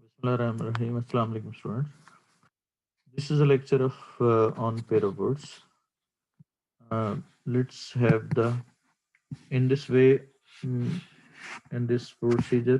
Bismillahirrahmanirrahim. Assalamu alaikum, students. This is a lecture of on pair of words. Let's have the in this way mm, in this procedure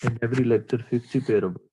in every lecture 50 pair of words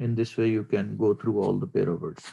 In this way you can go through all the pair of words.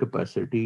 capacity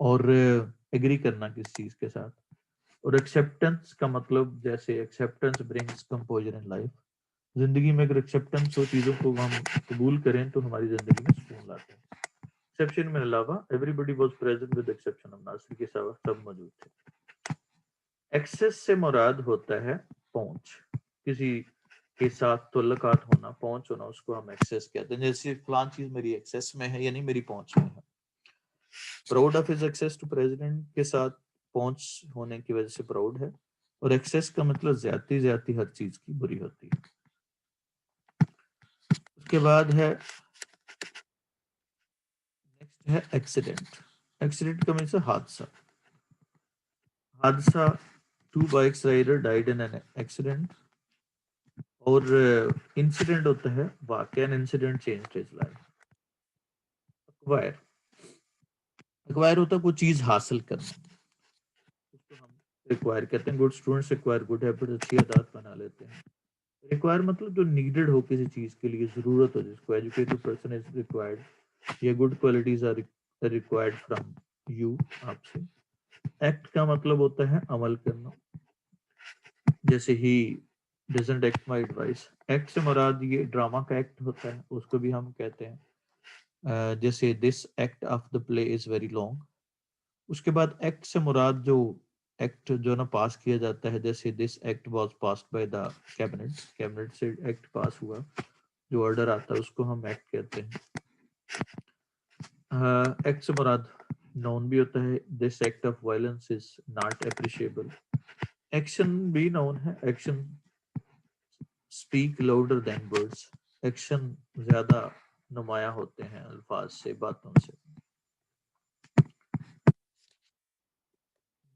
اور agri کرنا کس چیز کے ساتھ. اور acceptance کا مطلب جیسے acceptance brings composer in life. زندگی میں اگر ایکسیپٹنس ہو, چیزوں کو ہم قبول کریں تو ہماری زندگی میں سکون لاتے ہیں. ایکسیپشن میں علاوہ everybody was present with exception of Nasir کے سوا سب موجود تھے. ایکسس سے مراد ہوتا ہے پہنچ, کسی کے ساتھ تعلقات ہونا, پہنچ ہونا, اس کو ہم ایکسس کہتے ہیں. جیسے فلان چیز میری ایکسس میں ہے یعنی میری پہنچ میں ہے. Proud of his access to president کے ساتھ پہنچ ہونے کی وجہ سے پراؤڈ ہے. اور ایکسس کا مطلب زیادتی ہر چیز کی بری ہوتی ہے. اس کے بعد ہے نیکسٹ ہے ایکسیڈنٹ. ایکسیڈنٹ کا مطلب حادثہ. حادثہ, 2 bikes rider died in an accident. اور انسیڈنٹ ہوتا ہے واقعہ, an incident changed his life. Acquire ہوتا ہے کوئی چیز حاصل کرنا, اس کو ہم ایکوائر کہتے ہیں. Good students acquire good habit, اچھی عادات بنا لیتے ہیں. ریکوائر مطلب جو نیڈڈ ہو کسی چیز کے لیے, ضرورت ہو, جس کو ایجوکیٹڈ پرسن از ریکوائرڈ, یا good qualities are required from you, آپ سے. ایکٹ کا مطلب ہوتا ہے عمل کرنا, جیسے he doesn't act my advice. Act سے مراد یہ ڈرامہ کا ایکٹ ہوتا ہے, اس کو بھی ہم کہتے ہیں. جیسے this act of the play is very long. اس کے بعد ایکٹ سے مراد جو ایکٹ جو نا پاس کیا جاتا ہے, جیسے this act was passed by the cabinet. Cabinet سے ایکٹ پاس ہوا, جو آرڈر آتا ہے اس کو ہم ایکٹ کہتے ہیں. ایکٹ سے مراد نون بھی ہوتا ہے. دس act of violence is not appreciable. Action بھی نون ہے. Action speak louder than words. Action زیادہ نمایاں ہوتے ہیں الفاظ سے, باتوں سے.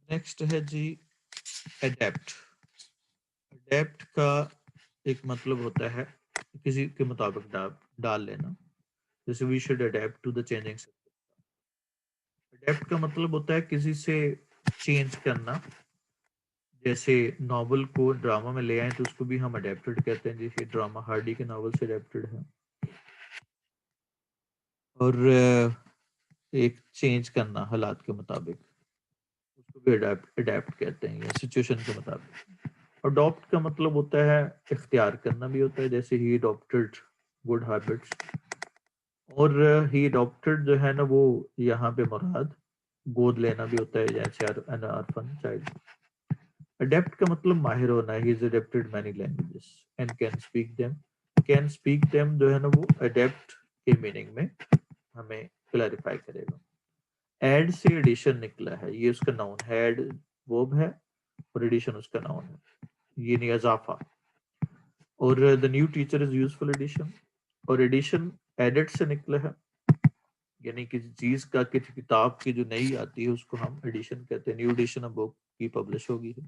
نیکسٹ ہے جی اڈیپٹ. اڈیپٹ کا ایک مطلب ہوتا ہے کسی کے مطابق ڈال لینا, جیسے we should adapt to the changing system. Adapt کا مطلب ہوتا ہے کسی سے چینج کرنا. جیسے ناول کو ڈرامہ میں لے آئیں تو اس کو بھی ہم اڈیپٹڈ کہتے ہیں. جیسے ڈرامہ ہارڈی کے ناول سے اڈیپٹڈ ہے. اور ایک چینج کرنا حالات کے مطابق, اس کو بھی اڈیپٹ کہتے ہیں, یا سچویشن کے مطابق. اڈاپٹ کا مطلب ہوتا ہے اختیار کرنا بھی ہوتا ہے, جیسے ہی اڈاپٹڈ گڈ ہیبٹس. اور ہی اڈاپٹڈ جو ہے نا وہ یہاں پہ مراد گود لینا بھی ہوتا ہے, جیسے an orphan child. اڈیپٹ کا مطلب ماہر ہونا ہے. he is adapted many languages and can speak them. can speak them جو ہے نا وہ اڈیپٹ کے میننگ میں ہمیں کلیریفائی کرے گا. ایڈ سے ایڈیشن نکلا ہے, یہ اس کا ناؤن ہے. ایڈ ورب ہے اور ایڈیشن اس کا ناؤن ہے, یعنی اضافہ. اور the new teacher is useful addition. اور ایڈیشن ایڈٹ سے نکلا ہے, یعنی کسی چیز کا, کسی کتاب کی جو نئی آتی ہے اس کو ہم ایڈیشن کہتے ہیں. نیو ایڈیشن اب بک کی پبلش ہوگی ہے.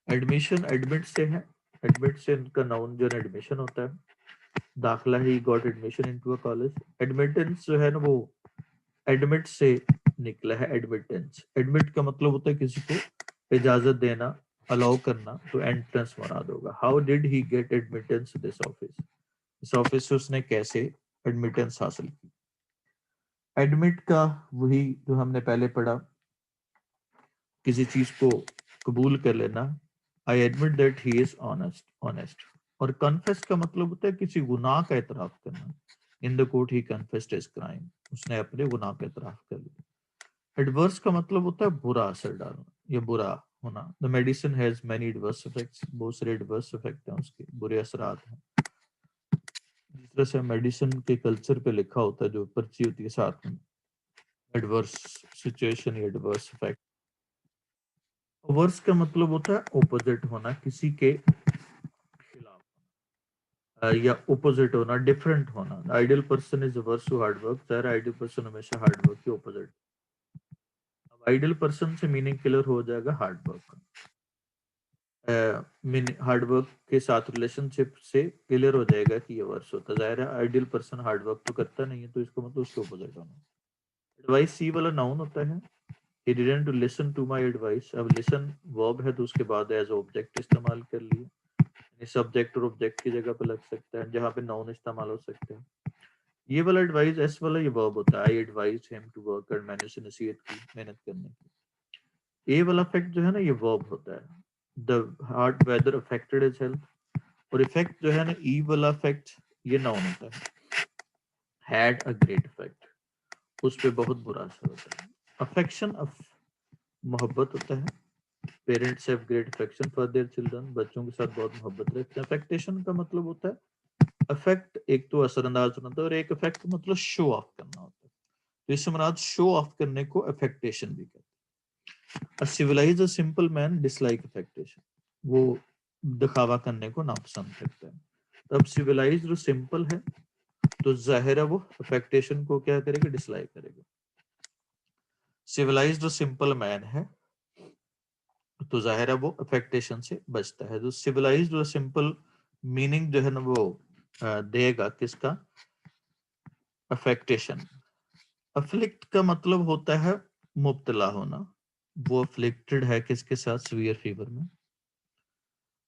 ایڈمیشن ایڈمٹ سے ہے. ایڈمٹ سے ان کا ناؤن جو ہے ایڈمیشن ہوتا ہے, داخلہ. He got admission into a college. Admittance جو ہے نا وہ ایڈمٹ سے نکلا ہے. ایڈمیٹنس, ایڈمٹ کا مطلب ہوتا ہے کسی کو اجازت دینا, الاؤ کرنا, تو انٹرنس مراد ہوگا. How did he get admittance to this office. اس آفس سے اس نے کیسے ایڈمیٹنس حاصل کی. ایڈمٹ کا وہی جو ہم نے پہلے پڑھا, کسی چیز کو قبول کر لینا. I admit that he is honest. اور کنفیس کا مطلب ہوتا ہے کسی گناہ کا اعتراف کرنا. In the court he confessed his crime. اس نے اپنے گناہ کا اعتراف کر لیا. ایڈورس کا مطلب ہوتا ہے برا اثر ڈالنا یا برا ہونا. The medicine has many adverse effects. بہت سارے ایڈورس افیکٹ ہیں, اس کے برے اثرات ہیں. جس طرح سے میڈیسن کے کلچر پہ لکھا ہوتا ہے, جو پرچی ہوتی ہے ساتھ میں, ایڈورس سچویشن یا ایڈورس افیکٹ. ورس کا مطلب ہوتا ہے اپوزٹ ہونا, کسی کے خلاف, یا اپوزٹ ہونا, ڈفرنٹ ہونا. Ideal person is averse to hard work. ظاہر آئیڈیل پرسن ہمیشہ ہارڈ ورک کے اپوزٹ. اب آئیڈیل پرسن سے میننگ کلر ہو جائے گا ہارڈ ورک. ہارڈ ورک کے ساتھ ریلیشن شپ سے کلیئر ہو جائے گا کہ یہ ورس ہوتا ہے. ظاہر ہے آئیڈیل پرسن ہارڈ ورک تو کرتا نہیں ہے, تو اس کا مطلب اس کے اپوزٹ ہونا. ایڈوائس سی والا ناؤن ہوتا ہے. He didn't listen to my advice. اب listen verb ہے تو اس کے بعد ایز object استعمال کر لیے, یعنی سبجیکٹ اور آبجیکٹ کی جگہ پہ لگ سکتا ہے, جہاں پہ ناؤن استعمال ہو سکتے ہیں. یہ والا ایڈوائز ایس والا یہ ورب ہوتا ہے. I advise him to work and میں نے اسے نصیحت کی محنت کرنے کی. اے والا افیکٹ جو ہے نا یہ ورب ہوتا ہے. The hard weather affected his health. اور افیکٹ جو ہے نا ای والا افیکٹ یہ ناؤن ہوتا ہے. ہیڈ اے گریٹ افیکٹ, اس پہ بہت برا اثر ہوتا ہے. افیکشن محبت ہوتا ہے. Parents have great affection for their children, بچوں کے ساتھ بہت محبت رکھتے ہیں. افیکٹیشن کا مطلب ہوتا ہے افیکٹ ایک تو اثر انداز ہونا ہوتا ہے, اور ایک افیکٹ مطلب شو آف کرنا ہوتا ہے. تو اس سے مراد شو آف کرنے کو افیکٹیشن بھی کہتے ہیں. A civilized a simple man dislike affectation. وہ دکھاوا کرنے کو ناپسند کرتا ہے. تب civilized جو simple ہے تو ظاہر ہے وہ affectation کو کیا کرے گا, ڈسلائک کرے گا. civilized جو simple man ہے تو ظاہر ہے وہ affectation سے بچتا ہے. جو civilized جو simple meaning جو ہے نا وہ دے گا کس کا, affectation. afflict کا مطلب ہوتا ہے مبتلا ہونا. وہ افلیکٹڈ ہے کس کے ساتھ, سیویئر فیور میں.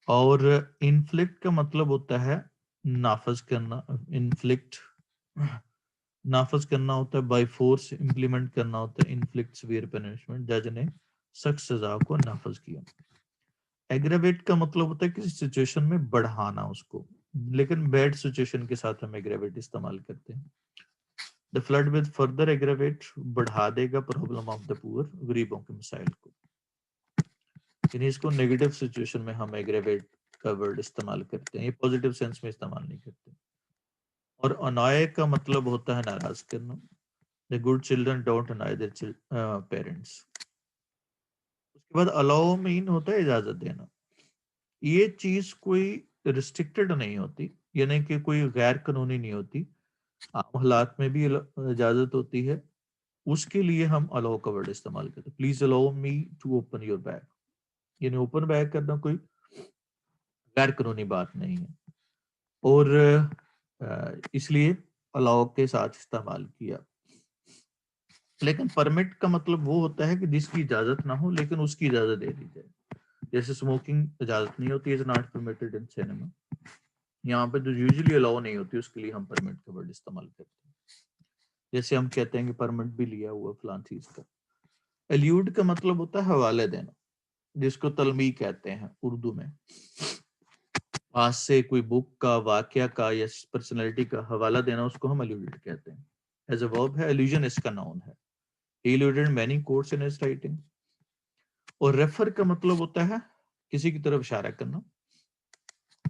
اور انفلکٹ کا مطلب ہوتا ہے نافذ کرنا. انفلکٹ نافذ کرنا ہوتا ہے, بائی فورس امپلیمنٹ کرنا ہوتا ہے. انفلکٹ سیویئر پنشمنٹ, جج نے سخت سزا کو نافذ کیا. ایگریویٹ کا مطلب ہوتا ہے کسی سچویشن میں بڑھانا اس کو, لیکن بیڈ سچویشن کے ساتھ ہم ایگریویٹ استعمال کرتے ہیں. The flood will further aggravate, بڑھا دے گا پرابلم آف دا پور, غریبوں کے مسائل کو. یعنی اس کو نیگیٹو سچویشن میں ہم ایگریویٹ کا ورڈ استعمال کرتے ہیں, یہ پوزیٹیو سینس میں استعمال نہیں کرتے. اور annoy کا مطلب ہوتا ہے ناراض کرنا. The good children don't annoy their parents. اس کے بعد allow mean ہوتا ہے اجازت دینا. یہ چیز کوئی ریسٹرکٹڈ نہیں ہوتی, یعنی کہ کوئی غیر قانونی نہیں ہوتی. عام حالات میں بھی اجازت ہوتی ہے. اس کے لیے ہم allow کا ورڈ استعمال کرتے ہیں. Please allow me to open your bag. یعنی اوپن بیگ کرنا کوئی غیر قانونی بات نہیں ہے, اور اس لیے الاؤ کے ساتھ استعمال کیا. لیکن پرمٹ کا مطلب وہ ہوتا ہے کہ جس کی اجازت نہ ہو لیکن اس کی اجازت دے دی جائے. جیسے اسموکنگ اجازت نہیں ہوتی, is not permitted in cinema. یہاں پہ جو یوزلی الاؤ نہیں ہوتی اس کے لیے ہم پرمٹ کا ورڈ استعمال کرتے ہیں. جیسے ہم کہتے ہیں کہ پرمٹ بھی لیا ہوا فلان چیز کا. ایلیوڈ کا مطلب ہوتا ہے حوالے دینا, جس کو تلمیح کہتے ہیں اردو میں. پاس سے کوئی بک کا, واقعہ کا یا پرسنالٹی کا حوالہ دینا, اس کو ہم الوڈ کہتے ہیں. ایز اے ورب ہے, الوژن اس کا ناؤن ہے. He alluded many quotes in his writing. اور ریفر کا مطلب ہوتا ہے کسی کی طرف اشارہ کرنا.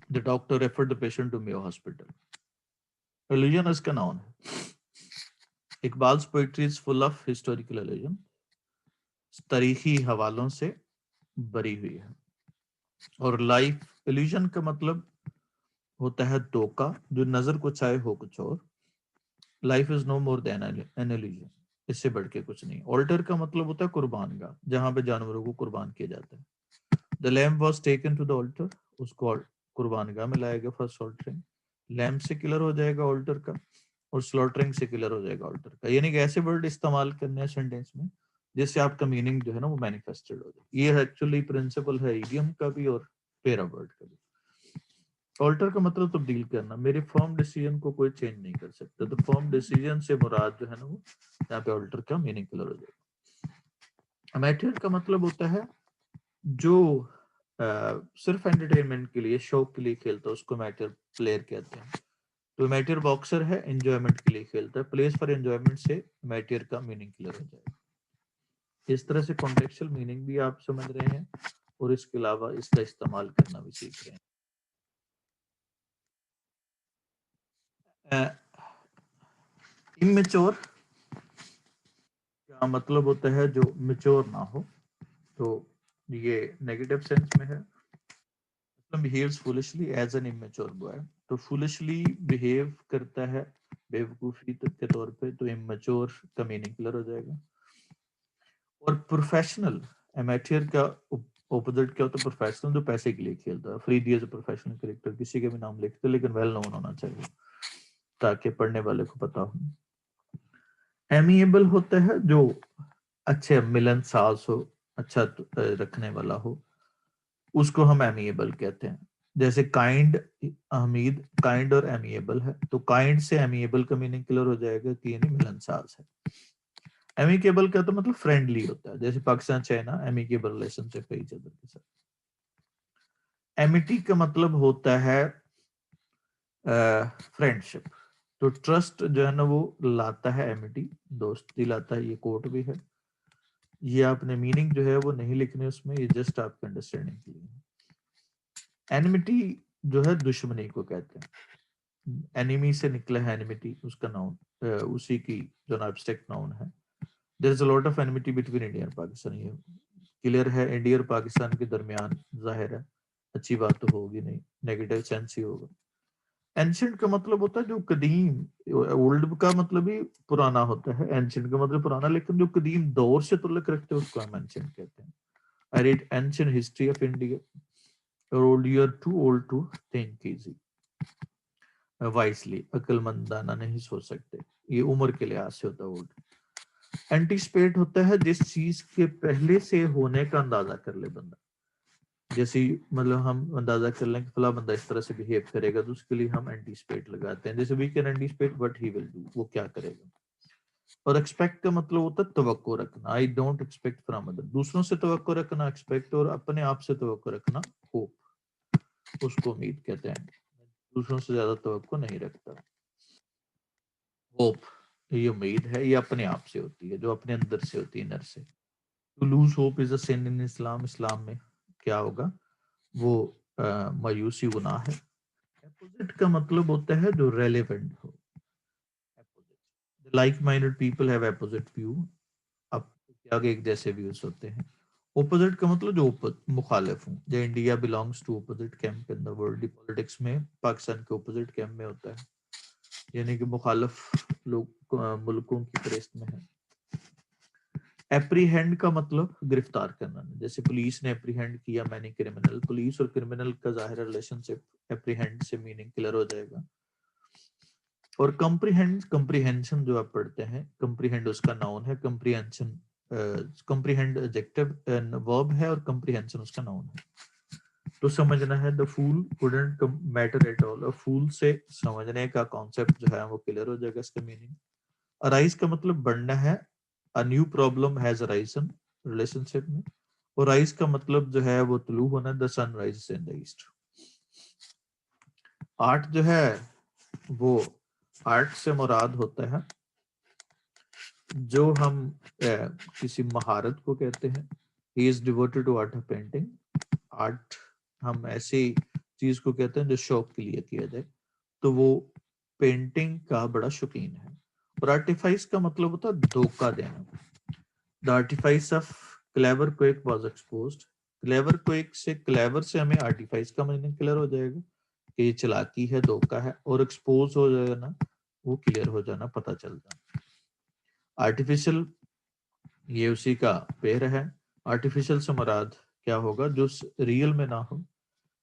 The doctor referred the patient to Mayo Hospital. Allusion اس کا ناؤن ہے. اقبال's poetry is full of historical allusion. تاریخی حوالوں سے بری ہوئی ہے. اور لائف illusion کا مطلب ہوتا ہے دھوکا, جو نظر کو چاہے ہو کچھ اور. Life is no more than an illusion, اس سے بڑھ کے کچھ نہیں. آلٹر کا مطلب ہوتا ہے قربان گاہ, جہاں پہ جانوروں کو قربان کیا جاتا ہے. The lamb was taken to the altar. اس کو قربان گاہ میں لایا گیا. فرسٹ آلٹرنگ, لیمب سے کلر ہو جائے گا آلٹر کا, اور سلوٹرنگ سے کلر ہو جائے گا آلٹر کا. یعنی کہ ایسے ورڈ استعمال کرنے ہیں سینٹینس میں جس سے آپ کا میننگ جو ہے نا وہ مینیفیسٹڈ ہو جائے. یہ ایکچولی پرنسپل ہے ایڈیم کا بھی اور پیرا ورڈ کا بھی. آلٹر کا مطلب تبدیل کرنا. میرے فرم ڈیسیژن کو کوئی چینج نہیں کر سکتا. تو فرم ڈیسیژن سے مراد جو ہے نا وہ یہاں پہ آلٹر کا میننگ کلر ہو جائے گا. امیٹر کا مطلب ہوتا ہے جو صرف انٹرٹینمنٹ کے لیے, شوق کے لیے کھیلتا ہے, اس کو امیٹر پلیئر کہتے ہیں. تو امیٹر باکسر ہے, انجوائمنٹ کے لیے کھیلتا ہے. پلیس فار انجوائمنٹ سے امیٹر کا میننگ کلیئر ہو جائے گا. اس طرح سے کانٹیکچوئل میننگ بھی آپ سمجھ رہے ہیں, اور اس کے علاوہ اس کا استعمال کرنا بھی سیکھ رہے ہیں. امیچور کا مطلب ہوتا ہے جو میچور نہ ہو, تو یہ نیگیٹو سینس میں ہے. behaves foolishly as an immature boy. تو foolishly behave کرتا ہے بیوقوفی کے طور پہ, تو immature کا میننگ کلیئر ہو جائے گا. اور پروفیشنل, امیچر کا اپوزٹ کیا ہوتا ہے, پروفیشنل جو پیسے کے لیے کھیلتا ہے. Faridi as a professional character, کسی کے بھی نام لکھتے لیکن ویل نون ہونا چاہیے تاکہ پڑھنے والے کو پتا ہو. ایمیبل ہوتا ہے جو اچھے ملن ساز ہو, اچھا رکھنے والا ہو, اس کو ہم ایمیبل کہتے ہیں. جیسے کائنڈ حمید کائنڈ اور امیبل ہے تو کائنڈ سے امیبل کا میننگ کلیئر ہو جائے گا کہ یعنی ملنساز ہے. امیکیبل کا تو مطلب فرینڈلی ہوتا ہے جیسے پاکستان چائنا امیکیبل ریلیشن شپ ہے ایچ ادر کے ساتھ. ایمٹی کا مطلب ہوتا ہے فرینڈ شپ. تو ٹرسٹ جو ہے نا وہ لاتا ہے ایمٹی دوستی لاتا ہے. یہ کوٹ بھی ہے. یہ آپ نے میننگ جو ہے وہ نہیں لکھنے اس میں یہ جسٹ آپ کے انڈرسٹینڈنگ کے لیے. اینمٹی جو ہے دشمنی کو کہتے ہیں. اینیمی سے نکلا ہے اینمٹی اس کا ناؤن اسی کی جو ایبسٹریکٹ ناؤن ہے. There is a lot of enmity between India and Pakistan. یہ کلیئر ہے انڈیا اور پاکستان کے درمیان ظاہر ہے. اچھی بات تو ہوگی نہیں نیگیٹو سینس ہی ہوگا. اینشنٹ کا مطلب ہوتا ہے جو قدیم. اولڈ کا مطلب ہی پرانا ہوتا ہے. اینشنٹ کا مطلب پرانا لیکن جو قدیم دور سے تعلق رکھتے ہیں اس کو ہم اینشنٹ کہتے ہیں. I read ancient history of India. You are too old to think easy. Wisely. عقل مندانہ نہیں سوچ سکتے. یہ عمر کے لحاظ سے ہوتا ہے old. اینٹیسپیٹ ہوتا ہے جس چیز کے پہلے سے ہونے کا اندازہ کر لے بندہ. جیسے مطلب ہم اندازہ کر لیں کہ فلاں بندہ اس طرح سے بہیو کرے گا تو اس کے لیے ہم اینٹیسپیٹ لگاتے ہیں. جیسے we can anticipate what he will do. وہ کیا کرے گا. اور ایکسپیکٹ کا مطلب ہوتا ہے توقع رکھنا. I don't expect from other. دوسروں سے توقع رکھنا ایکسپیکٹ اور اپنے آپ سے توقع رکھنا ہوپ. اس کو امید کہتے ہیں. دوسروں سے زیادہ توقع نہیں رکھتا. ہوپ یہ امید ہے یہ اپنے آپ سے ہوتی ہے جو اپنے اندر سے ہوتی ہے انر سے. To lose hope is a sin in Islam. اسلام میں کیا ہوگا وہ مایوسی گناہ ہے. اپوزٹ کا مطلب ہوتا ہے جو ریلیونٹ ہو. Like minded people have opposite view. اب کیا ایک جیسے ویوز ہوتے ہیں. اپوزٹ کا مطلب جو مخالف ہوں. جو India belongs to opposite camp in the world. Politics میں پاکستان کے اپوزٹ کیمپ میں ہوتا ہے یعنی کہ مخالف لوگ ملکوں کی فہرست میں ہیں. اپریہینڈ کا مطلب گرفتار کرنا. جیسے پولیس نے اپریہینڈ کیا میں نے کرمنل. پولیس اور کرمنل کا ظاہر ریلیشن شپ اپریہینڈ سے میننگ کلیئر ہو جائے گا. اور کمپریہنشن جو آپ پڑھتے ہیں کمپریہینڈ اس کا ناؤن ہے. کمپریہنشن کمپریہینڈ ایڈجیکٹو ورب ہے اور کمپریہنشن اس کا ناؤن ہے. تو سمجھنا ہے the fool couldn't matter at all. فول سے سمجھنے کا کانسیپٹ جو ہے وہ کلیئر ہو جائے گا. اس کا میننگ ارائز کا مطلب بڑھنا ہے. A new problem has arisen relationship میں. اور رائز کا مطلب جو ہے وہ طلوع ہونا. The sun rises in the east. Art جو ہے وہ آرٹ سے مراد ہوتا ہے جو ہم کسی مہارت کو کہتے ہیں. He is devoted to art of painting. Art ہم ایسی چیز کو کہتے ہیں جو شوق کے لیے کیا جائے تو وہ پینٹنگ کا بڑا شوقین ہے. اور آرٹیفائس کا مطلب ہوتا ہے دھوکہ دینا. The artifice of clever quake was exposed. clever quake سے clever سے ہمیں artifice کا میننگ کلیئر ہو جائے گا کہ یہ چلاکی ہے دھوکہ ہے. اور ایکسپوز ہو جائے نا وہ کلیئر ہو جانا پتہ چل جانا. آرٹیفیشل یہ اسی کا پیر ہے. آرٹیفیشل سے مراد کیا ہوگا جو ریئل میں نہ ہو.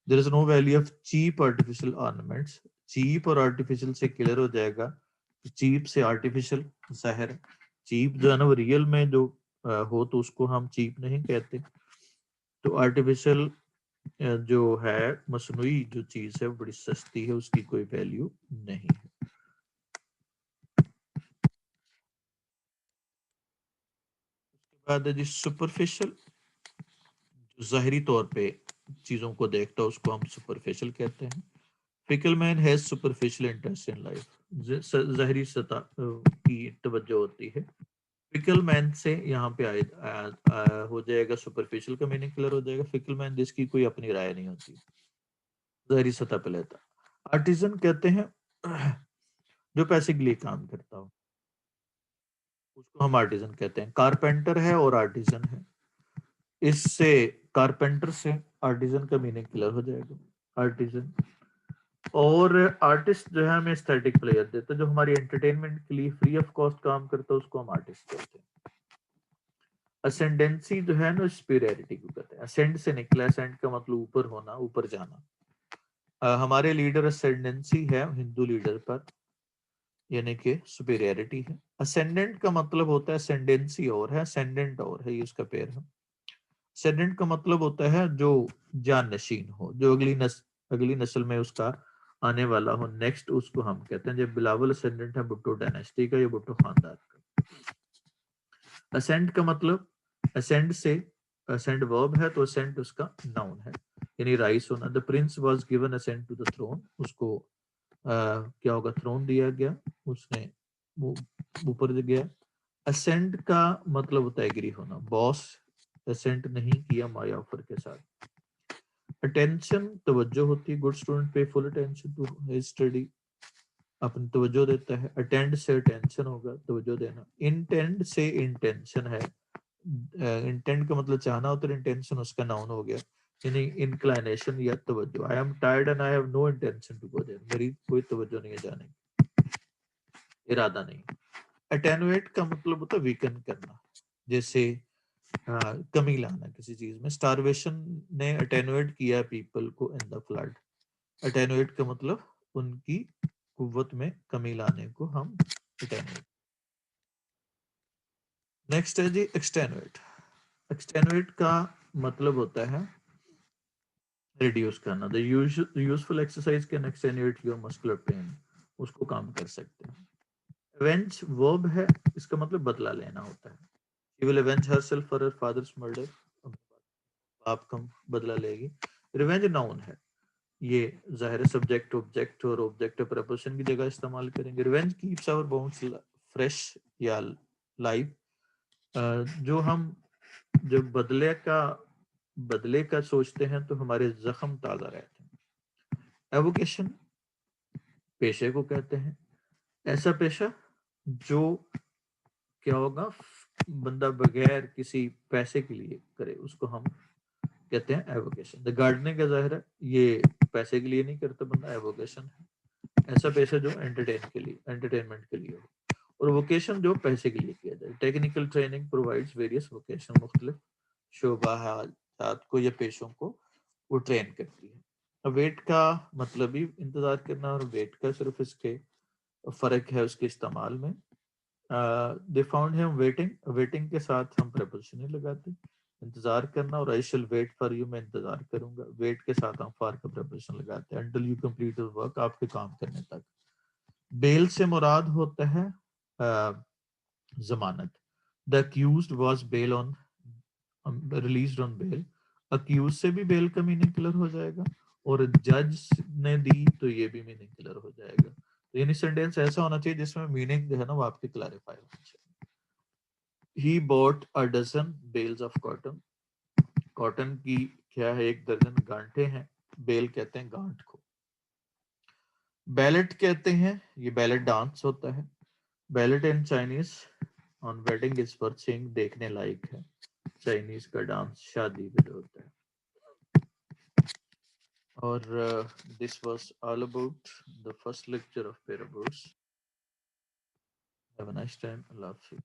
There is no value of cheap artificial ornaments. Cheap اور آرٹیفیشل سے کلیئر ہو جائے گا. چیپ سے آرٹیفیشل ظاہر ہے. چیپ جو ہے نا وہ ریئل میں جو ہو تو اس کو ہم چیپ نہیں کہتے. تو آرٹیفیشل جو ہے مصنوعی جو چیز ہے بڑی سستی ہے اس کی کوئی ویلیو نہیں ہے. اس کے بعد ہے جی سپرفیشل. جو ظاہری طور پہ چیزوں کو دیکھتا ہے اس کو ہم سپرفیشل کہتے ہیں. Fickle man has superficial interest in life. ظاہری سطح کی توجہ ہوتی ہے. فکل مین سے یہاں پہ ہو جائے گا سپرفیشل کا میننگ کلیئر ہو جائے گا. فکل مین جس کی کوئی اپنی رائے نہیں ہوتی ظاہری سطح پہ لیتا. آرٹیزن کہتے ہیں جو پیسے کے لیے کام کرتا ہو اس کو ہم آرٹیزن کہتے ہیں. کارپینٹر ہے اور آرٹیزن ہے. اس سے کارپینٹر سے آرٹیزن کا میننگ کلیئر ہو جائے گا. آرٹیزن اور آرٹسٹ جو ہے ہمیں اسٹیٹک پلیئر دیتا ہے جو ہماری انٹرٹینمنٹ کے لیے فری آف کاسٹ کام کرتا ہے اس کو ہم آرٹسٹ کہتے ہیں. اسینڈنسی جو ہے نا سپیریئرٹی کو کہتے ہیں. اسینڈ سے نکلا. اسینڈ کا مطلب اوپر ہونا اوپر جانا. ہمارے لیڈر اسینڈنسی ہے ہندو لیڈر پر یعنی کہ سپیریئرٹی ہے. اسینڈنٹ کا مطلب ہوتا ہے اسینڈنسی اور ہے اسینڈنٹ اور ہے یہ اس کا پیر ہے. اسینڈنٹ کا مطلب ہوتا ہے جو جان نشین ہو جو اگلی اگلی نسل میں اس کا آنے والا ہو. نیکسٹ اس کو ہم کہتے ہیں جب بلاول اسینڈنٹ ہے بھٹو ڈائنیسٹی کا یا بھٹو خاندان کا. اسینڈ کا مطلب اسینڈ سے اسینڈ ورب ہے تو اسینڈ اس کا ناؤن ہے یعنی رائس ہونا. The prince was given ascend to the throne, اس کو کیا ہوگا تھرون دیا گیا, اس نے اوپر گیا. اسینڈ کا مطلب ہوتا ہے ایگری ہونا. باس اسینڈ نہیں کیا مایا آفر کے ساتھ. اٹینشن توجہ ہوتی ہے. Good student pay full attention to his study, اپنی توجہ دیتا ہے. اٹینڈ سے اٹینشن ہوگا توجہ دینا. انٹینڈ سے انٹینشن ہے, انٹینڈ کا مطلب چاہنا ہوتا ہے, انٹینشن اس کا ناؤن ہو گیا یعنی انکلائنیشن یا توجہ. I am tired and I have no intention to go there, میری کوئی توجہ نہیں ہے جانے کی, ارادہ نہیں. اٹینویٹ کا مطلب ہوتا ہے ویکن کرنا, جیسے کمی لانا کسی چیز میں. اسٹارویشن نے اٹینویٹ کیا پیپل کو ان دا فلڈ. اٹینویٹ کا مطلب ان کی قوت میں کمی لانے کو ہم اٹینویٹ. نیکسٹ ہے جی ایکسٹینویٹ. ایکسٹینویٹ کا مطلب ہوتا ہے ریڈیوس کرنا. The useful exercise can extenuate your muscular pain, اس کو کام کر سکتے ہیں. ایونج ورب ہے, اس کا مطلب بدلہ لینا ہوتا ہے. She will avenge herself for her father's murder, باپ کا بدلہ لے گی. ریونج ناؤن ہے, یہ ظاہر سبجیکٹ آبجیکٹ اور آبجیکٹ پرپوزیشن کی جگہ استعمال کریں گے. ریونج کیپس آور بونس فریش یا لائف, جو ہم جب بدلے کا سوچتے ہیں تو ہمارے زخم تازہ رہتے ہیں. ایووکیشن پیشے کو کہتے ہیں. ایسا پیشہ جو کیا ہوگا بندہ بغیر کسی پیسے کے لیے کرے, اس کو ہم کہتے ہیں ایووکیشن. دا گارڈننگ کا ظاہر ہے یہ پیسے کے لیے نہیں کرتا بندہ, ایووکیشن ہے ایسا پیشہ جو انٹرٹینمنٹ کے لیے ہو. اور ووکیشن جو پیسے کے لیے کیا جائے. Technical training provides various vocation, مختلف شعبات کو یا پیشوں کو وہ ٹرین کرتی ہے. ویٹ کا مطلب بھی انتظار کرنا, اور ویٹ کا صرف اس کے فرق ہے اس کے استعمال میں. they found him waiting, waiting کے ساتھ ہم preposition نہیں لگاتے. انتظار کرنا, اور I shall wait for you, میں انتظار کروں گا. wait کے ساتھ ہم for کا preposition لگاتے ہیں. until you complete your work, آپ کے کام کرنے تک. بیل سے مراد ہوتا ہے ضمانت. the accused was bail on released on bail. accused سے بھی بیل کا میننگ کلر ہو جائے گا, اور جج نے دی تو یہ بھی میننگ کلر ہو جائے گا. یعنی سینٹینس ایسا ہونا چاہیے جس میں میننگ جو ہے نا وہ آپ کی کلیریفائی ہونا چاہیے. He bought a dozen bales of cotton. Cotton کی کیا ہے, 1 درجن گانٹھیں ہیں. بیل کہتے ہیں گانٹھ کو. بیلٹ کہتے ہیں, یہ بیلٹ ڈانس ہوتا ہے. Ballet in Chinese on wedding is for seeing, دیکھنے لائق ہے. چائنیز کا ڈانس شادی پہ ہوتا ہے. اور this was all about the first lecture of Parables. Have a nice time. Allah Hafiz.